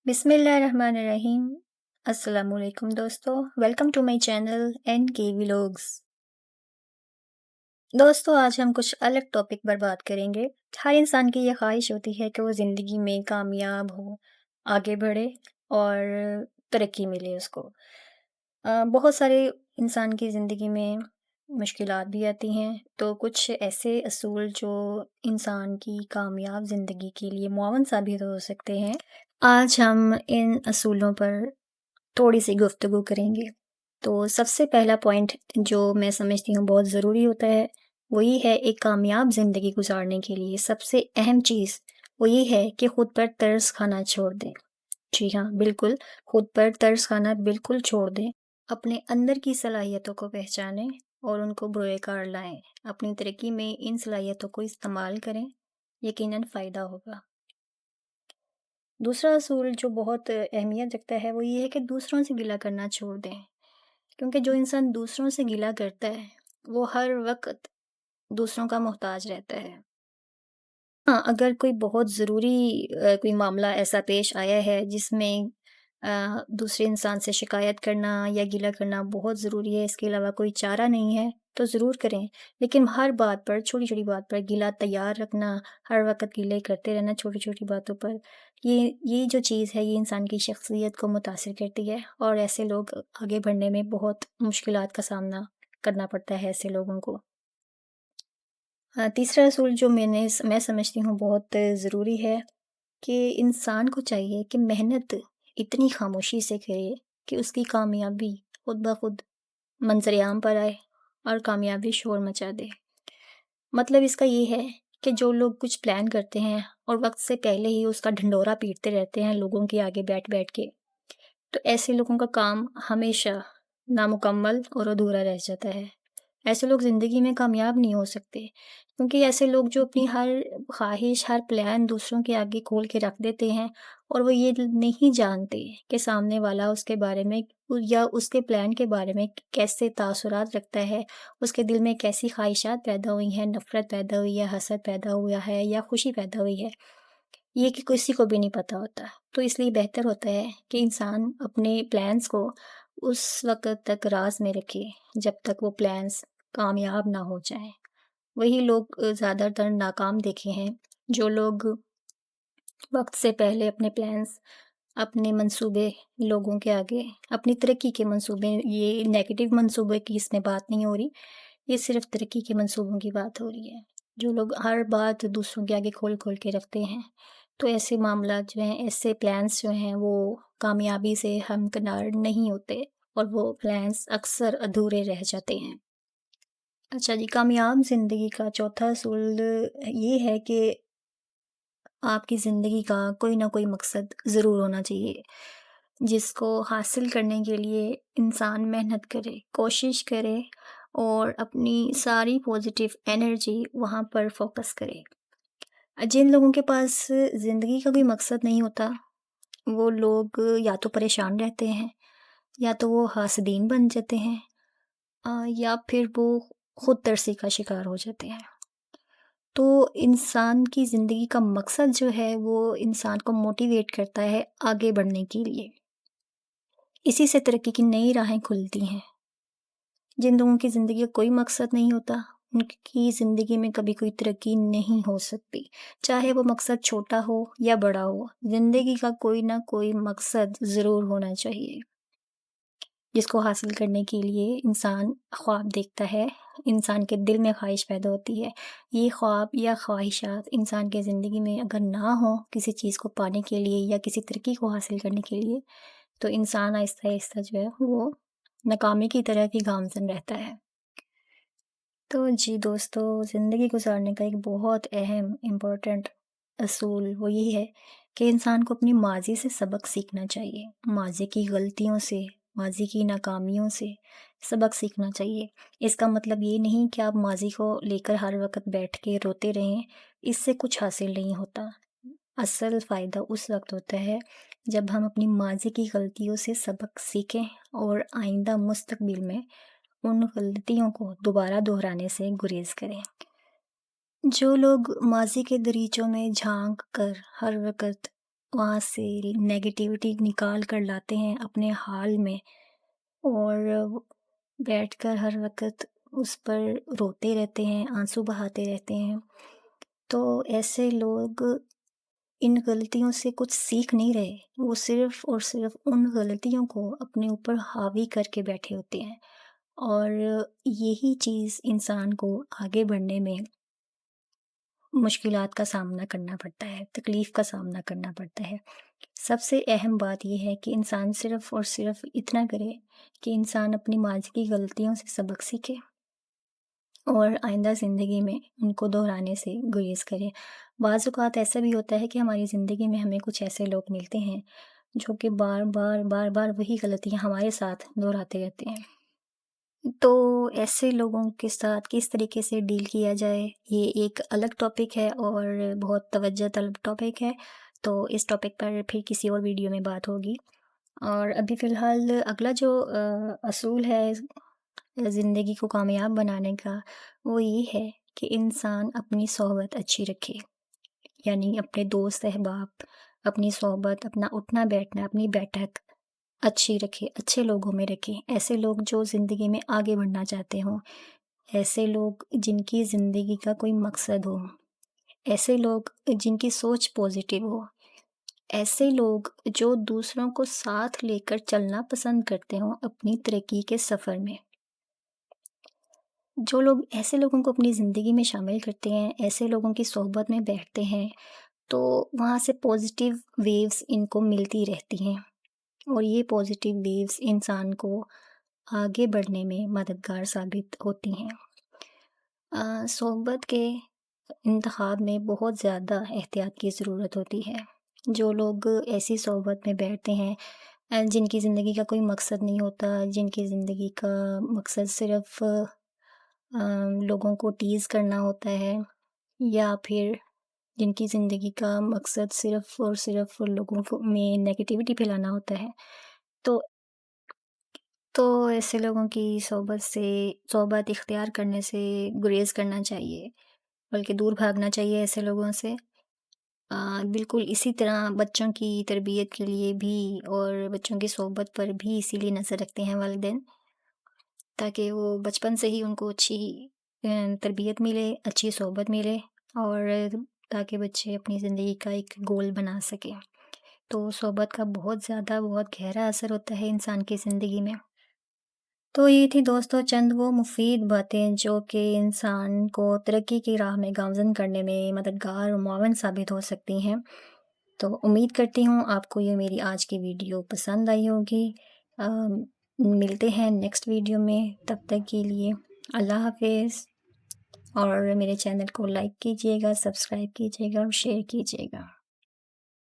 بسم اللہ الرحمن الرحیم۔ السلام علیکم دوستو، welcome to my channel NK vlogs. دوستو آج ہم کچھ الگ ٹاپک پر بات کریں گے۔ ہر انسان کی یہ خواہش ہوتی ہے کہ وہ زندگی میں کامیاب ہو، آگے بڑھے اور ترقی ملے اس کو۔ بہت سارے انسان کی زندگی میں مشکلات بھی آتی ہیں، تو کچھ ایسے اصول جو انسان کی کامیاب زندگی کے لیے معاون ثابت ہو سکتے ہیں، آج ہم ان اصولوں پر تھوڑی سی گفتگو کریں گے۔ تو سب سے پہلا پوائنٹ جو میں سمجھتی ہوں بہت ضروری ہوتا ہے وہ یہ ہے، ایک کامیاب زندگی گزارنے کے لیے سب سے اہم چیز وہ یہ ہے کہ خود پر ترس کھانا چھوڑ دیں۔ جی ہاں، بالکل، خود پر ترس کھانا بالکل چھوڑ دیں۔ اپنے اندر کی صلاحیتوں کو پہچانیں اور ان کو بروئے کار لائیں۔ اپنی ترقی میں ان صلاحیتوں کو استعمال کریں، یقیناً فائدہ ہوگا۔ دوسرا اصول جو بہت اہمیت رکھتا ہے وہ یہ ہے کہ دوسروں سے گلہ کرنا چھوڑ دیں، کیونکہ جو انسان دوسروں سے گلہ کرتا ہے وہ ہر وقت دوسروں کا محتاج رہتا ہے۔ ہاں، اگر کوئی بہت ضروری کوئی معاملہ ایسا پیش آیا ہے جس میں دوسرے انسان سے شکایت کرنا یا گلہ کرنا بہت ضروری ہے، اس کے علاوہ کوئی چارہ نہیں ہے تو ضرور کریں، لیکن ہر بات پر، چھوٹی چھوٹی بات پر گلہ تیار رکھنا، ہر وقت گلے کرتے رہنا چھوٹی چھوٹی باتوں پر، یہ جو چیز ہے یہ انسان کی شخصیت کو متاثر کرتی ہے، اور ایسے لوگ آگے بڑھنے میں بہت مشکلات کا سامنا کرنا پڑتا ہے ایسے لوگوں کو۔ تیسرا اصول جو میں سمجھتی ہوں بہت ضروری ہے کہ انسان کو چاہیے کہ محنت اتنی خاموشی سے کرے کہ اس کی کامیابی خود بخود منظر عام پر آئے اور کامیابی شور مچا دے۔ مطلب اس کا یہ ہے کہ جو لوگ کچھ پلان کرتے ہیں اور وقت سے پہلے ہی اس کا ڈھنڈورا پیٹتے رہتے ہیں لوگوں کے آگے بیٹھ بیٹھ کے، تو ایسے لوگوں کا کام ہمیشہ نامکمل اور ادھورا رہ جاتا ہے۔ ایسے لوگ زندگی میں کامیاب نہیں ہو سکتے، کیونکہ ایسے لوگ جو اپنی ہر خواہش، ہر پلان دوسروں کے آگے کھول کے رکھ دیتے ہیں، اور وہ یہ نہیں جانتے کہ سامنے والا اس کے بارے میں یا اس کے پلان کے بارے میں کیسے تاثرات رکھتا ہے، اس کے دل میں کیسی خواہشات پیدا ہوئی ہیں، نفرت پیدا ہوئی ہے، حسد پیدا ہوا ہے یا خوشی پیدا ہوئی ہے، یہ کہ کسی کو بھی نہیں پتہ ہوتا۔ تو اس لیے بہتر ہوتا ہے کہ انسان اپنے پلانس کو اس وقت تک راز میں رکھے جب تک وہ پلانس کامیاب نہ ہو جائیں۔ وہی لوگ زیادہ تر ناکام دیکھے ہیں جو لوگ وقت سے پہلے اپنے پلانس، اپنے منصوبے لوگوں کے آگے، اپنی ترقی کے منصوبے، یہ نیگیٹو منصوبے کی اس میں بات نہیں ہو رہی، یہ صرف ترقی کے منصوبوں کی بات ہو رہی ہے۔ جو لوگ ہر بات دوسروں کے آگے کھول کھول کے رکھتے ہیں، تو ایسے معاملات جو ہیں، ایسے پلانس جو ہیں وہ کامیابی سے ہمکنار نہیں ہوتے، اور وہ پلانس اکثر ادھورے رہ جاتے ہیں۔ اچھا جی، کامیاب زندگی کا چوتھا اصول یہ ہے کہ آپ کی زندگی کا کوئی نہ کوئی مقصد ضرور ہونا چاہیے، جس کو حاصل کرنے کے لیے انسان محنت کرے، کوشش کرے، اور اپنی ساری پازیٹیو انرجی وہاں پر فوکس کرے۔ جن لوگوں کے پاس زندگی کا کوئی مقصد نہیں ہوتا، وہ لوگ یا تو پریشان رہتے ہیں، یا تو وہ حاسدین بن جاتے ہیں، یا پھر وہ خود ترسی کا شکار ہو جاتے ہیں۔ تو انسان کی زندگی کا مقصد جو ہے وہ انسان کو موٹیویٹ کرتا ہے آگے بڑھنے کے لیے، اسی سے ترقی کی نئی راہیں کھلتی ہیں۔ جن لوگوں کی زندگی کا کوئی مقصد نہیں ہوتا، ان کی زندگی میں کبھی کوئی ترقی نہیں ہو سکتی، چاہے وہ مقصد چھوٹا ہو یا بڑا ہو۔ زندگی کا کوئی نہ کوئی مقصد ضرور ہونا چاہیے، جس کو حاصل کرنے کے لیے انسان خواب دیکھتا ہے، انسان کے دل میں خواہش پیدا ہوتی ہے۔ یہ خواب یا خواہشات انسان کے زندگی میں اگر نہ ہوں کسی چیز کو پانے کے لیے یا کسی ترقی کو حاصل کرنے کے لیے، تو انسان آہستہ آہستہ جو ہے وہ ناکامی کی طرح ہی گامزن رہتا ہے۔ تو جی دوستو، زندگی گزارنے کا ایک بہت اہم امپورٹنٹ اصول وہ یہ ہے کہ انسان کو اپنی ماضی سے سبق سیکھنا چاہیے، ماضی کی غلطیوں سے، ماضی کی ناکامیوں سے سبق سیکھنا چاہیے۔ اس کا مطلب یہ نہیں کہ آپ ماضی کو لے کر ہر وقت بیٹھ کے روتے رہیں، اس سے کچھ حاصل نہیں ہوتا۔ اصل فائدہ اس وقت ہوتا ہے جب ہم اپنی ماضی کی غلطیوں سے سبق سیکھیں اور آئندہ مستقبل میں ان غلطیوں کو دوبارہ دہرانے سے گریز کریں۔ جو لوگ ماضی کے دریچوں میں جھانک کر ہر وقت وہاں سے نیگیٹیوٹی نکال کر لاتے ہیں اپنے حال میں، اور بیٹھ کر ہر وقت اس پر روتے رہتے ہیں، آنسو بہاتے رہتے ہیں۔ تو ایسے لوگ ان غلطیوں سے کچھ سیکھ نہیں رہے، وہ صرف اور صرف ان غلطیوں کو اپنے اوپر حاوی کر کے بیٹھے ہوتے ہیں، اور یہی چیز انسان کو آگے بڑھنے میں مشکلات کا سامنا کرنا پڑتا ہے، تکلیف کا سامنا کرنا پڑتا ہے۔ سب سے اہم بات یہ ہے کہ انسان صرف اور صرف اتنا کرے کہ انسان اپنی ماضی کی غلطیوں سے سبق سیکھے اور آئندہ زندگی میں ان کو دہرانے سے گریز کرے۔ بعض اوقات ایسا بھی ہوتا ہے کہ ہماری زندگی میں ہمیں کچھ ایسے لوگ ملتے ہیں جو کہ بار بار بار بار وہی غلطیاں ہمارے ساتھ دہراتے رہتے ہیں۔ تو ایسے لوگوں کے ساتھ کس طریقے سے ڈیل کیا جائے، یہ ایک الگ ٹاپک ہے اور بہت توجہ طلب ٹاپک ہے، تو اس ٹاپک پر پھر کسی اور ویڈیو میں بات ہوگی۔ اور ابھی فی الحال اگلا جو اصول ہے زندگی کو کامیاب بنانے کا، وہ یہ ہے کہ انسان اپنی صحبت اچھی رکھے، یعنی اپنے دوست احباب، اپنی صحبت، اپنا اٹھنا بیٹھنا، اپنی بیٹھک اچھی رکھے، اچھے لوگوں میں رکھے، ایسے لوگ جو زندگی میں آگے بڑھنا چاہتے ہوں، ایسے لوگ جن کی زندگی کا کوئی مقصد ہو، ایسے لوگ جن کی سوچ پازیٹیو ہو، ایسے لوگ جو دوسروں کو ساتھ لے کر چلنا پسند کرتے ہوں اپنی ترقی کے سفر میں۔ جو لوگ ایسے لوگوں کو اپنی زندگی میں شامل کرتے ہیں، ایسے لوگوں کی صحبت میں بیٹھتے ہیں، تو وہاں سے پازیٹیو ویوز ان کو ملتی رہتی ہیں، اور یہ پازیٹیو ویوز انسان کو آگے بڑھنے میں مددگار ثابت ہوتی ہیں۔ صحبت کے انتخاب میں بہت زیادہ احتیاط کی ضرورت ہوتی ہے۔ جو لوگ ایسی صحبت میں بیٹھتے ہیں جن کی زندگی کا کوئی مقصد نہیں ہوتا، جن کی زندگی کا مقصد صرف لوگوں کو ٹیز کرنا ہوتا ہے، یا پھر جن کی زندگی کا مقصد صرف اور صرف لوگوں میں نیگیٹیوٹی پھیلانا ہوتا ہے، تو ایسے لوگوں کی صحبت اختیار کرنے سے گریز کرنا چاہیے، بلکہ دور بھاگنا چاہیے ایسے لوگوں سے۔ بالکل اسی طرح بچوں کی تربیت کے لیے بھی اور بچوں کی صحبت پر بھی اسی لیے نظر رکھتے ہیں والدین، تاکہ وہ بچپن سے ہی ان کو اچھی تربیت ملے، اچھی صحبت ملے، اور تاکہ بچے اپنی زندگی کا ایک گول بنا سکیں۔ تو صحبت کا بہت زیادہ بہت گہرا اثر ہوتا ہے انسان کی زندگی میں۔ تو یہ تھی دوستو چند وہ مفید باتیں جو کہ انسان کو ترقی کی راہ میں گامزن کرنے میں مددگار و معاون ثابت ہو سکتی ہیں۔ تو امید کرتی ہوں آپ کو یہ میری آج کی ویڈیو پسند آئی ہوگی۔ ملتے ہیں نیکسٹ ویڈیو میں، تب تک کے لیے اللہ حافظ، اور میرے چینل کو لائک کیجیے گا، سبسکرائب کیجیے گا اور شیئر کیجیے گا۔